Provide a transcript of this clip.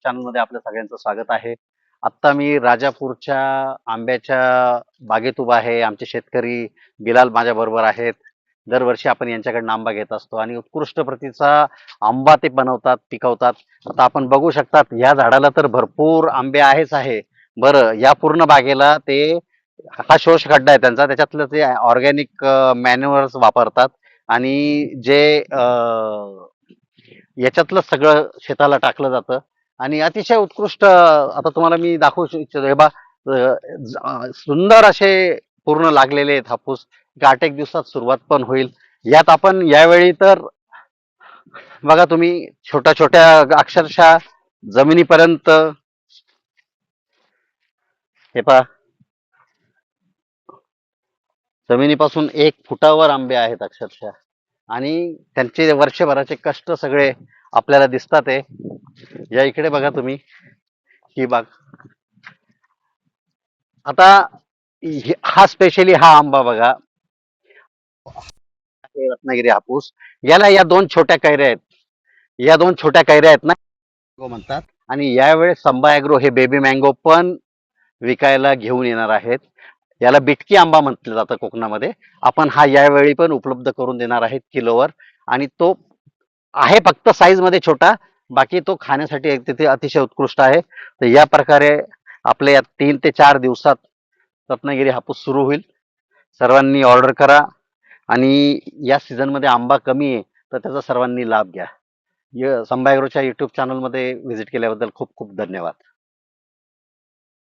चॅनलमध्ये आपल्या सगळ्यांचं स्वागत आहे. आत्ता मी राजापूरच्या आंब्याच्या बागेत उभा आहे. आमचे शेतकरी बिलाल माझ्याबरोबर आहेत. दरवर्षी आपण यांच्याकडनं आंबा घेत असतो आणि उत्कृष्ट प्रतीचा आंबा ते बनवतात, पिकवतात. आता आपण बघू शकतात, या झाडाला तर भरपूर आंबे आहे. बरं, या पूर्ण बागेला ते हा शोष खड्डा आहे त्यांचा, त्याच्यातलं ते ऑर्गॅनिक मॅन्युअर्स वापरतात आणि जे याच्यातलं सगळं शेताला टाकलं जातं आणि अतिशय उत्कृष्ट आता तुम्हाला मी दाखवू इच्छितो. हे बा सुंदर असे पूर्ण लागलेले आहेत हापूस. 8 एक दिवसात सुरुवात पण होईल. यात आपण यावेळी तर बघा तुम्ही, छोट्या छोट्या अक्षरशः जमिनीपर्यंत हे पहा, जमिनीपासून 1 फुटावर आंबे आहेत अक्षरशः. आणि त्यांचे वर्षभराचे कष्ट सगळे आपल्याला दिसतात आहे. या इकडे बघा तुम्ही, ही बाग. आता हा स्पेशली हा आंबा बघा, हे रत्नागिरी हापूस. याला या दोन छोट्या कैऱ्या आहेत, या दोन छोट्या कैऱ्या आहेत ना, मँगो म्हणतात. आणि यावेळेस संबा ॲग्रो हे बेबी मँगो पण विकायला घेऊन येणार आहेत. याला बिटकी आंबा म्हटलं जातं कोकणामध्ये. आपण हा यावेळी पण उपलब्ध करून देणार आहेत किलोवर. आणि तो आहे फक्त साईज मध्ये छोटा, बाकी तो खाण्यासाठी तिथे अतिशय उत्कृष्ट आहे. तर या प्रकारे आपल्या या 3 ते 4 दिवसात रत्नागिरी हापूस सुरू होईल. सर्वांनी ऑर्डर करा आणि या सीझन मध्ये आंबा कमी आहे, तर त्याचा सर्वांनी लाभ घ्या. संभायग्रोच्या युट्यूब चॅनलमध्ये व्हिजिट केल्याबद्दल खूप खूप धन्यवाद.